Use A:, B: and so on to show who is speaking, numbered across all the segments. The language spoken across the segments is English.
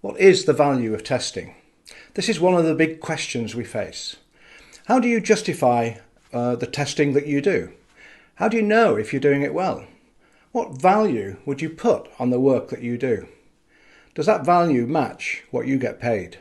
A: What is the value of testing? This is one of the big questions we face. How do you justify the testing that you do? How do you know if you're doing it well? What value would you put on the work that you do? Does that value match what you get paid?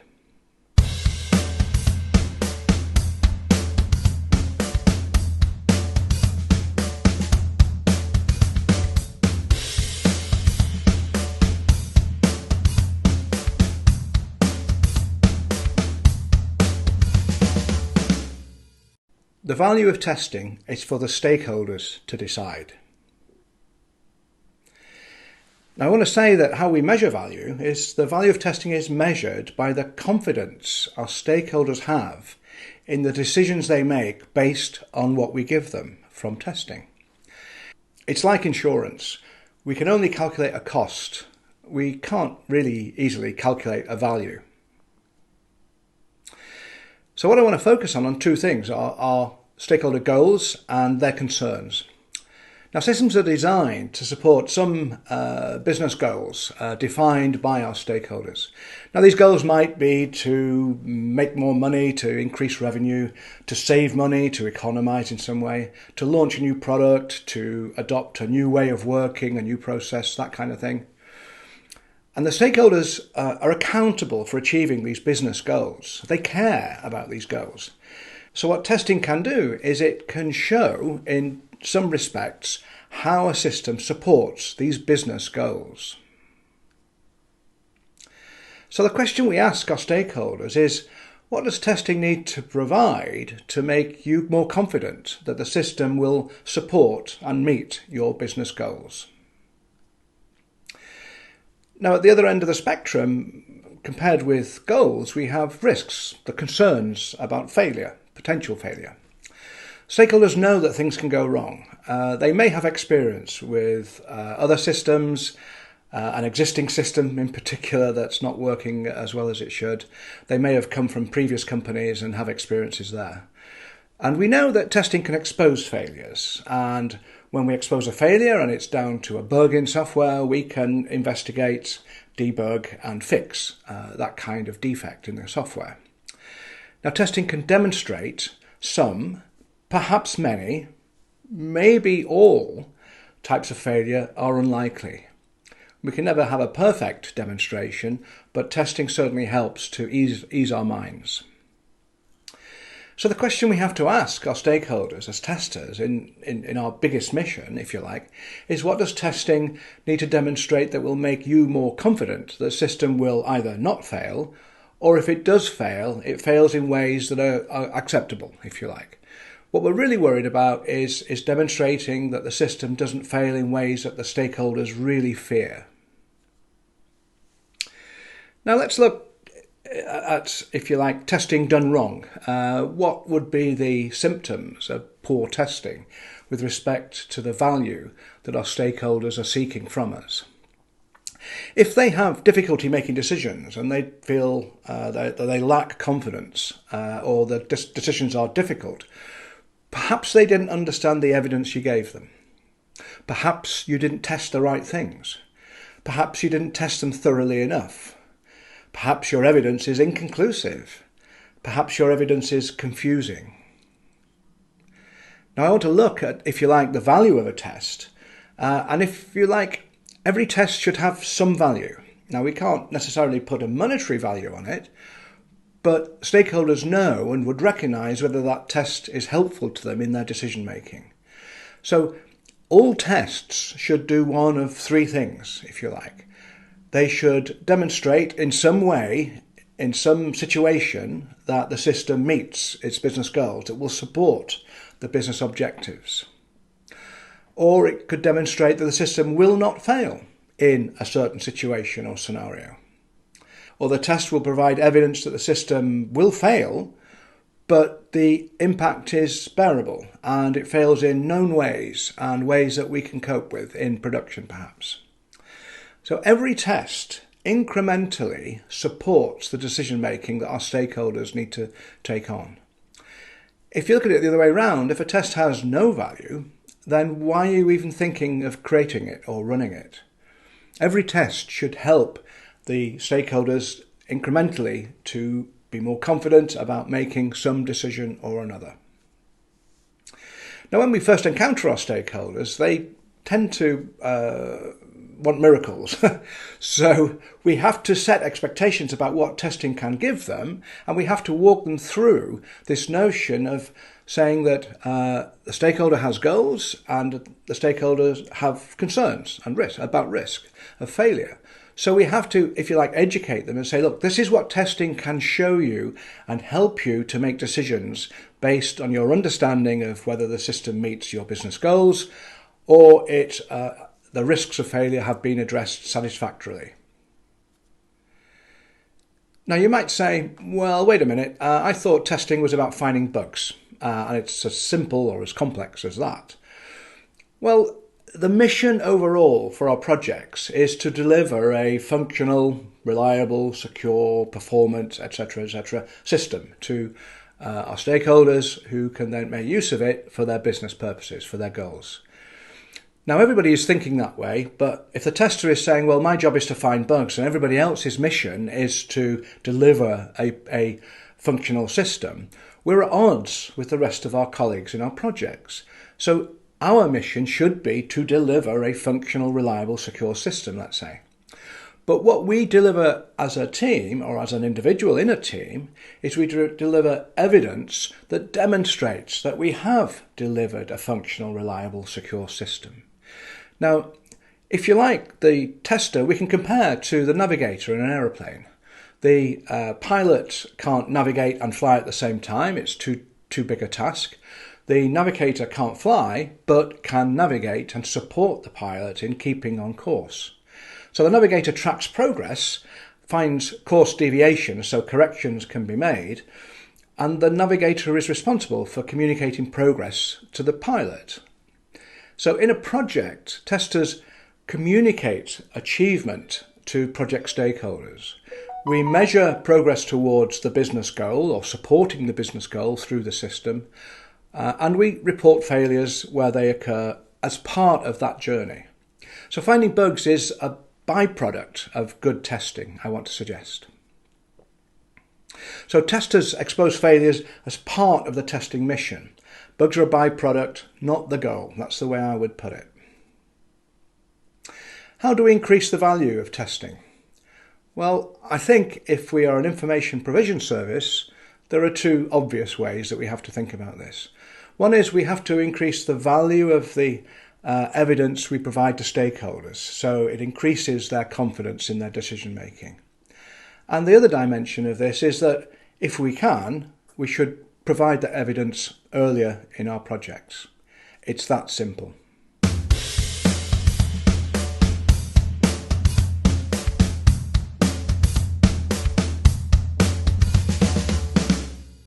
A: The value of testing is for the stakeholders to decide. Now, I want to say that how we measure value is the value of testing is measured by the confidence our stakeholders have in the decisions they make based on what we give them from testing. It's like insurance. We can only calculate a cost. We can't really easily calculate a value. So what I want to focus on two things are stakeholder goals and their concerns. Now, systems are designed to support some business goals defined by our stakeholders. Now, these goals might be to make more money, to increase revenue, to save money, to economise in some way, to launch a new product, to adopt a new way of working, a new process, that kind of thing. And the stakeholders are accountable for achieving these business goals. They care about these goals. So what testing can do is it can show, in some respects, how a system supports these business goals. So the question we ask our stakeholders is, what does testing need to provide to make you more confident that the system will support and meet your business goals? Now, at the other end of the spectrum, compared with goals, we have risks, the concerns about failure, potential failure. Stakeholders know that things can go wrong. They may have experience with other systems, an existing system in particular that's not working as well as it should. They may have come from previous companies and have experiences there. And we know that testing can expose failures. And when we expose a failure and it's down to a bug in software, we can investigate, debug and fix that kind of defect in the software. Now, testing can demonstrate some, perhaps many, maybe all types of failure are unlikely. We can never have a perfect demonstration, but testing certainly helps to ease our minds. So the question we have to ask our stakeholders as testers in our biggest mission, if you like, is what does testing need to demonstrate that will make you more confident that the system will either not fail, or if it does fail, it fails in ways that are acceptable, if you like. What we're really worried about is demonstrating that the system doesn't fail in ways that the stakeholders really fear. Now let's look at, if you like, testing done wrong. What would be the symptoms of poor testing with respect to the value that our stakeholders are seeking from us? If they have difficulty making decisions and they feel that they lack confidence or the decisions are difficult, perhaps they didn't understand the evidence you gave them. Perhaps you didn't test the right things. Perhaps you didn't test them thoroughly enough. Perhaps your evidence is inconclusive. Perhaps your evidence is confusing. Now I want to look at, if you like, the value of a test. And if you like, every test should have some value. Now we can't necessarily put a monetary value on it, but stakeholders know and would recognise whether that test is helpful to them in their decision making. So all tests should do one of three things, if you like. They should demonstrate in some way, in some situation, that the system meets its business goals. It will support the business objectives. Or it could demonstrate that the system will not fail in a certain situation or scenario. Or the test will provide evidence that the system will fail, but the impact is bearable and it fails in known ways and ways that we can cope with in production perhaps. So every test incrementally supports the decision making that our stakeholders need to take on. If you look at it the other way around, if a test has no value, then why are you even thinking of creating it or running it? Every test should help the stakeholders incrementally to be more confident about making some decision or another. Now, when we first encounter our stakeholders, they tend to want miracles. So we have to set expectations about what testing can give them, and we have to walk them through this notion of saying that the stakeholder has goals and the stakeholders have concerns and risk of failure. So we have to, if you like, educate them and say, look, this is what testing can show you and help you to make decisions based on your understanding of whether the system meets your business goals or the risks of failure have been addressed satisfactorily. Now you might say, well, wait a minute, I thought testing was about finding bugs, and it's as simple or as complex as that. Well, the mission overall for our projects is to deliver a functional, reliable, secure, performant, etc. system to our stakeholders who can then make use of it for their business purposes, for their goals. Now, everybody is thinking that way, but if the tester is saying, well, my job is to find bugs and everybody else's mission is to deliver a functional system, we're at odds with the rest of our colleagues in our projects. So our mission should be to deliver a functional, reliable, secure system, let's say. But what we deliver as a team or as an individual in a team is we deliver evidence that demonstrates that we have delivered a functional, reliable, secure system. Now, if you like, the tester we can compare to the navigator in an aeroplane. The pilot can't navigate and fly at the same time. It's too big a task. The navigator can't fly, but can navigate and support the pilot in keeping on course. So the navigator tracks progress, finds course deviations so corrections can be made, and the navigator is responsible for communicating progress to the pilot. So in a project, testers communicate achievement to project stakeholders. We measure progress towards the business goal or supporting the business goal through the system, and we report failures where they occur as part of that journey. So finding bugs is a byproduct of good testing, I want to suggest. So testers expose failures as part of the testing mission. Bugs are a byproduct, not the goal. That's the way I would put it. How do we increase the value of testing? Well, I think if we are an information provision service, there are two obvious ways that we have to think about this. One is we have to increase the value of the evidence we provide to stakeholders, so it increases their confidence in their decision making. And the other dimension of this is that if we can, we should provide the evidence earlier in our projects. It's that simple.